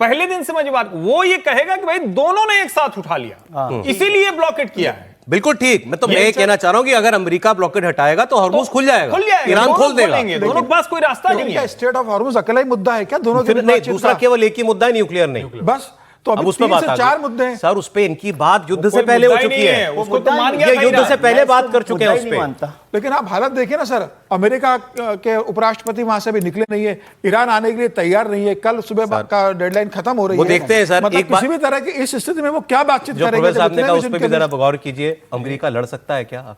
पहले दिन से मैं बात, वो ये कहेगा कि भाई दोनों ने एक साथ उठा लिया, इसीलिए ब्लॉकेट किया है। बिल्कुल ठीक। मैं ये कहना चाह रहा हूं कि अगर अमेरिका ब्लॉकेट हटाएगा तो हॉर्मुज खुल जाएगा, ईरान खोल देगा। दोनों के पास कोई रास्ता नहीं है। स्टेट ऑफ हॉर्मुज अकेला ही मुद्दा है क्या? दोनों के नहीं, दूसरा केवल एक ही मुद्दा है, न्यूक्लियर नहीं। बस तो अब उसमें बात 4 मुद्दे हैं सर। उस पे इनकी बात युद्ध से पहले हो चुकी है, उसको तो मान गया, ये युद्ध से पहले बात कर चुके हैं उस पे। लेकिन आप हालत देखिए ना सर, अमेरिका के उपराष्ट्रपति वहां से भी निकले नहीं है, ईरान आने के लिए तैयार नहीं है, कल सुबह का डेडलाइन खत्म हो रही है। वो देखते हैं सर, मतलब किसी भी तरह की इस स्थिति में वो क्या बातचीत करेंगे? जो प्रोफेसर साहब ने कहा उस पे भी जरा गौर कीजिए। अमेरिका लड़ सकता है क्या?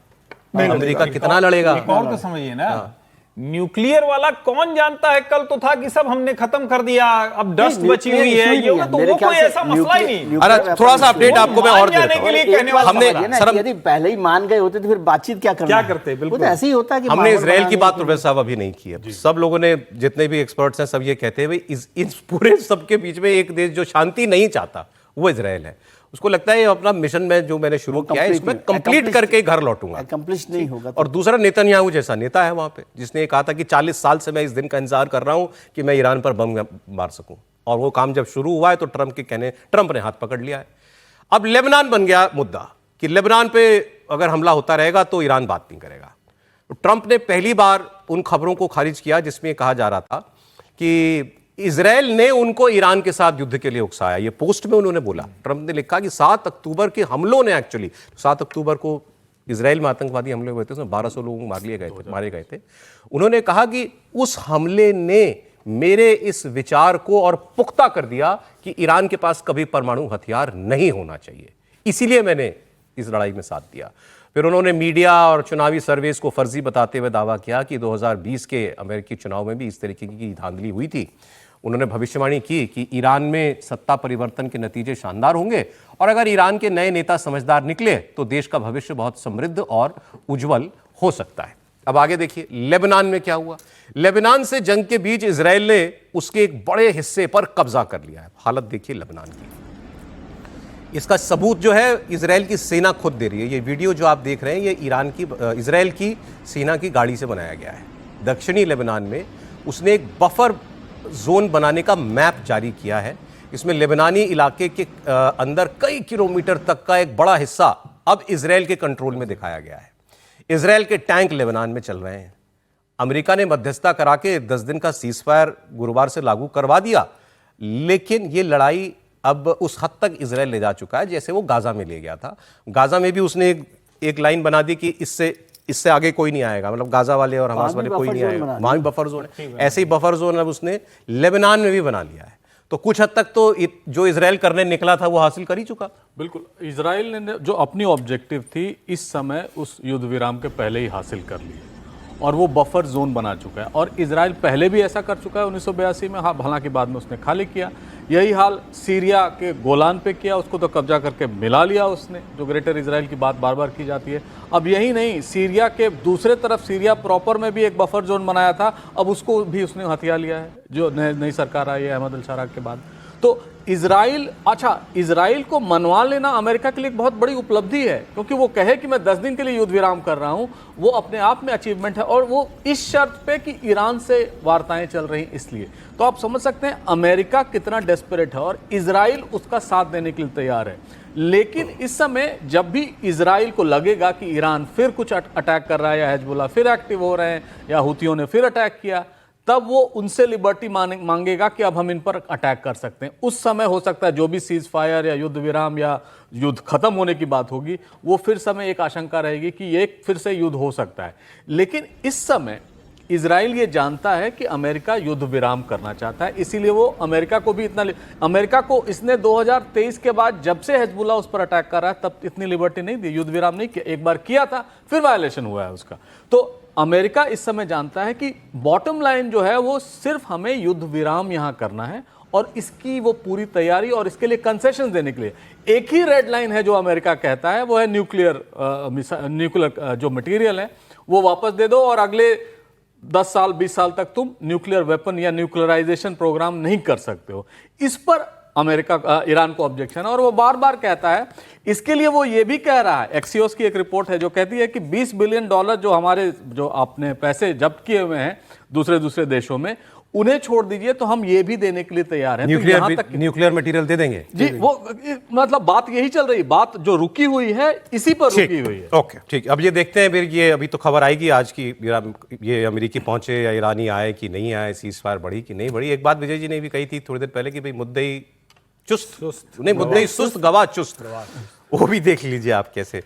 अमेरिका कितना लड़ेगा? और तो समझिए ना, न्यूक्लियर वाला कौन जानता है? कल तो था कि सब हमने खत्म कर दिया, अब डस्ट बची हुई है, ये तो वो कोई ऐसा मसला ही नहीं। अरे थोड़ा सा अपडेट आपको मैं और जाने के लिए कहने वाला हमने सर, यदि पहले ही मान गए होते तो फिर बातचीत क्या करते? बिल्कुल ऐसे ही होता है कि हमने इजराइल की बात प्रोफेसर साहब अभी नहीं की है। सब लोगों ने, जितने भी एक्सपर्ट्स हैं, सब ये कहते हैं भाई इस पूरे सबके बीच में एक देश जो शांति नहीं चाहता वो इजराइल है। उसको लगता है अपना मिशन में जो मैंने शुरू किया है इसमें कंप्लीट करके घर लौटूंगा, अकम्प्लिश नहीं होगा। और दूसरा नेतन्याहू जैसा नेता है वहां पे, जिसने कहा था कि 40 साल से मैं इस दिन का इंतजार कर रहा हूं कि मैं ईरान पर बम मार सकूं, और वो काम जब शुरू हुआ है तो ट्रंप ने हाथ पकड़ लिया है। अब लेबनान बन गया मुद्दा कि लेबनान पे अगर हमला होता रहेगा तो ईरान बात नहीं करेगा। तो ट्रंप ने पहली बार उन खबरों को खारिज किया जिसमें कहा जा रहा था कि इजराइल ने उनको ईरान के साथ युद्ध के लिए उकसाया। ये पोस्ट में उन्होंने बोला, ट्रंप ने लिखा कि 7 अक्टूबर के हमलों ने, एक्चुअली 7 अक्टूबर को इजराइल में आतंकवादी हमले हुए थे, उसमें 1200 लोग मारे गए थे। उन्होंने कहा कि उस हमले ने मेरे इस विचार को और पुख्ता कर दिया कि ईरान के पास कभी परमाणु हथियार नहीं होना चाहिए, इसीलिए मैंने इस लड़ाई में साथ दिया। फिर उन्होंने मीडिया और चुनावी सर्वेस को फर्जी बताते हुए दावा किया कि 2020 के अमेरिकी चुनाव में भी इस तरीके की धांधली हुई थी। उन्होंने भविष्यवाणी की कि ईरान में सत्ता परिवर्तन के नतीजे शानदार होंगे, और अगर ईरान के नए नेता समझदार निकले तो देश का भविष्य बहुत समृद्ध और उज्जवल हो सकता है। अब आगे देखिए लेबनान में क्या हुआ। लेबनान से जंग के बीच इजराइल ने उसके एक बड़े हिस्से पर कब्जा कर लिया है। हालत देखिए लेबनान की। इसका सबूत जो है इजराइल की सेना खुद दे रही है। ये वीडियो जो आप देख रहे हैं ये इजराइल की सेना की गाड़ी से बनाया गया है। दक्षिणी लेबनान में उसने एक बफर जोन बनाने का मैप जारी किया है। इसमें लेबनानी इलाके के अंदर कई किलोमीटर तक का एक बड़ा हिस्सा अब इजराइल के कंट्रोल में दिखाया गया है। इजराइल के टैंक लेबनान में चल रहे हैं। अमेरिका ने मध्यस्थता करा के 10 दिन का सीजफायर गुरुवार से लागू करवा दिया, लेकिन ये लड़ाई अब उस हद तक इजराइल ले जा चुका है जैसे वो गाजा में ले गया था। गाजा में भी उसने एक लाइन बना दी कि इससे आगे कोई नहीं आएगा, मतलब गाजा वाले और हमास वाले कोई नहीं आएगा, वहां भी बफर जोन है। ऐसे ही बफर जोन अब उसने लेबनान में भी बना लिया है। तो कुछ हद तक तो जो इजराइल करने निकला था वो हासिल कर ही चुका। बिल्कुल, इजराइल ने जो अपनी ऑब्जेक्टिव थी इस समय उस युद्ध विराम के पहले ही हासिल कर ली है, और वो बफर जोन बना चुका है। और इजराइल पहले भी ऐसा कर चुका है 1982 में, हालांकि बाद में उसने खाली किया। यही हाल सीरिया के गोलान पे किया, उसको तो कब्जा करके मिला लिया उसने, जो ग्रेटर इजराइल की बात बार बार की जाती है। अब यही नहीं, सीरिया के दूसरे तरफ सीरिया प्रॉपर में भी एक बफर जोन बनाया था, अब उसको भी उसने हथिया लिया है जो नई सरकार आई है अहमद अल-शारा के बाद। तो इजराइल को मनवा लेना अमेरिका के लिए एक बहुत बड़ी उपलब्धि है, क्योंकि वो कहे कि मैं 10 दिन के लिए युद्ध विराम कर रहा हूं, वो अपने आप में अचीवमेंट है, और वो इस शर्त पे कि ईरान से वार्ताएं चल रही इसलिए। तो आप समझ सकते हैं अमेरिका कितना डेस्परेट है, और इजराइल उसका साथ देने के लिए तैयार है। लेकिन इस समय जब भी इजराइल को लगेगा कि ईरान फिर कुछ अटैक कर रहा है, या हिजबुल्लाह फिर एक्टिव हो रहे हैं, या हुतियों ने फिर अटैक किया, तब वो उनसे लिबर्टी मांगेगा कि अब हम इन पर अटैक कर सकते हैं। उस समय हो सकता है जो भी सीज फायर या युद्ध विराम या युद्ध खत्म होने की बात होगी, वो फिर समय एक आशंका रहेगी कि ये फिर से युद्ध हो सकता है। लेकिन इस समय इजराइल ये जानता है कि अमेरिका युद्ध विराम करना चाहता है, इसीलिए वो अमेरिका को इसने 2023 के बाद जब से हिजबुल्लाह उस पर अटैक कर रहा है तब इतनी लिबर्टी नहीं दी, युद्ध विराम नहीं किया। एक बार किया था, फिर वायलेशन हुआ है उसका। तो अमेरिका इस समय जानता है कि बॉटम लाइन जो है वो सिर्फ हमें युद्ध विराम यहां करना है, और इसकी वो पूरी तैयारी और इसके लिए कंसेशन देने के लिए एक ही रेड लाइन है जो अमेरिका कहता है, वो है न्यूक्लियर जो मटेरियल है वो वापस दे दो, और अगले 10 साल 20 साल तक तुम न्यूक्लियर वेपन या न्यूक्लियराइजेशन प्रोग्राम नहीं कर सकते हो। इस पर अमेरिका ईरान को ऑब्जेक्शन है, और वो बार बार कहता है। इसके लिए वो ये भी कह रहा है, एक्सियोस की एक रिपोर्ट है जो कहती है कि $20 बिलियन जो आपने पैसे जब्त किए हुए हैं दूसरे देशों में, उन्हें छोड़ दीजिए तो हम ये भी देने के लिए तैयार हैं। तो यहाँ तक न्यूक्लियर मटेरियल दे देंगे जी, वो मतलब बात यही चल रही, बात जो रुकी हुई है इसी पर रुकी हुई है। ओके, ठीक। अब ये देखते हैं फिर, ये अभी तो खबर आएगी आज की, ये अमेरिकी पहुंचे या ईरानी आए कि नहीं आए, सीज फायर बढ़ी कि नहीं बढ़ी। एक बात विजय जी ने भी कही थी थोड़ी देर पहले कि भाई मुद्दई चुस्त नहीं, मुद्दई सुस्त गवाह चुस्त, वो भी देख लीजिए आप कैसे।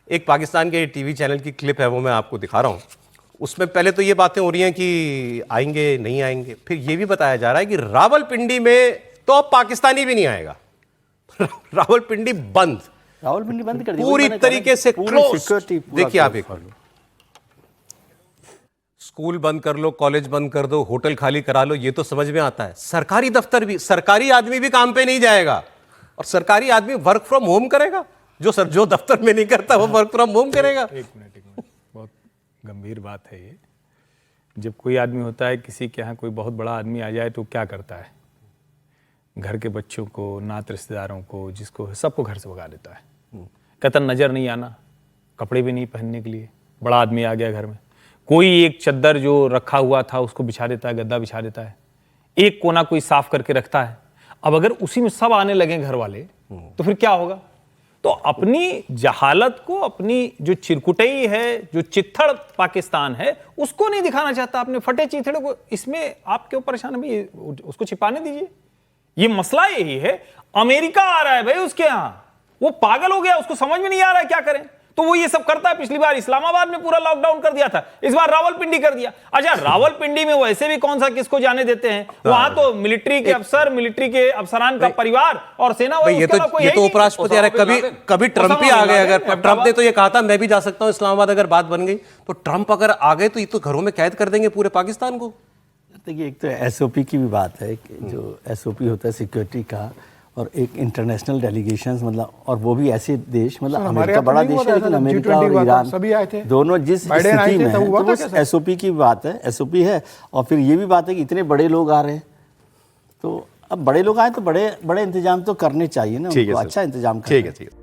एक पाकिस्तान के टीवी चैनल की क्लिप है, वो मैं आपको दिखा रहा हूँ। उसमें पहले तो ये बातें हो रही हैं कि आएंगे नहीं आएंगे, फिर ये भी बताया जा रहा है कि रावलपिंडी में तो अब पाकिस्तानी भी नहीं आएगा। रावलपिंडी बंद, रावलपिंडी बंद कर दी पूरी तरीके से क्लोज। देखिए आप एक स्कूल बंद कर लो, कॉलेज बंद कर दो, होटल खाली करा लो, ये तो समझ में आता है। सरकारी दफ्तर भी, सरकारी आदमी भी काम पे नहीं जाएगा, और सरकारी आदमी वर्क फ्रॉम होम करेगा। जो दफ्तर में नहीं करता वो वर्क फ्रॉम होम करेगा। एक मिनट, बहुत गंभीर बात है ये। जब कोई आदमी होता है, किसी के यहाँ कोई बहुत बड़ा आदमी आ जाए तो क्या करता है? घर के बच्चों को, नात रिश्तेदारों को, जिसको सबको घर से भगा देता है। कतन नजर नहीं आना, कपड़े भी नहीं पहनने के लिए। बड़ा आदमी आ गया घर में, कोई एक चद्दर जो रखा हुआ था उसको बिछा देता है, गद्दा बिछा देता है, एक कोना कोई साफ करके रखता है। अब अगर उसी में सब आने लगे घर वाले, तो फिर क्या होगा? तो अपनी जहालत को, अपनी जो चिरकुटई है, जो चित्थड़ पाकिस्तान है, उसको नहीं दिखाना चाहता, अपने फटे चीथड़े को। इसमें आप क्यों परेशान है? उसको छिपाने दीजिए। ये मसला यही है। अमेरिका आ रहा है भाई उसके यहां, वो पागल हो गया, उसको समझ में नहीं आ रहा है क्या करें, तो वो ये सब करता है। पिछली बार इस्लामाबाद में पूरा लॉकडाउन कर दिया था, इस बार रावलपिंडी कर दिया। अच्छा, रावलपिंडी में वैसे भी कौन सा किसको जाने देते हैं? वहां तो मिलिट्री के अफसर, मिलिट्री के अफसरान का परिवार और सेना। ये तो उपराष्ट्रपति आ रहा है। कभी ट्रंप ही आ गए। अगर ट्रंप ने तो ये कहा था मैं भी जा सकता हूं इस्लामाबाद, अगर बात बन गई तो ट्रंप अगर आ गए तो ये तो घरों में कैद कर देंगे पूरे पाकिस्तान को। देखिए, एक तो एसओपी की भी बात है, जो एसओपी होता है सिक्योरिटी का, और एक इंटरनेशनल डेलीगेशंस, मतलब, और वो भी ऐसे देश, मतलब अमेरिका बड़ा देश है, लेकिन अमेरिका और ईरान सभी आए थे, दोनों जिस स्थिति में है, तो वो एसओपी की बात है, एसओपी है। और फिर ये भी बात है कि इतने बड़े लोग आ रहे हैं, तो अब बड़े लोग आए तो बड़े बड़े इंतजाम तो करने चाहिए ना, उनको अच्छा इंतजाम करना। ठीक है, ठीक है।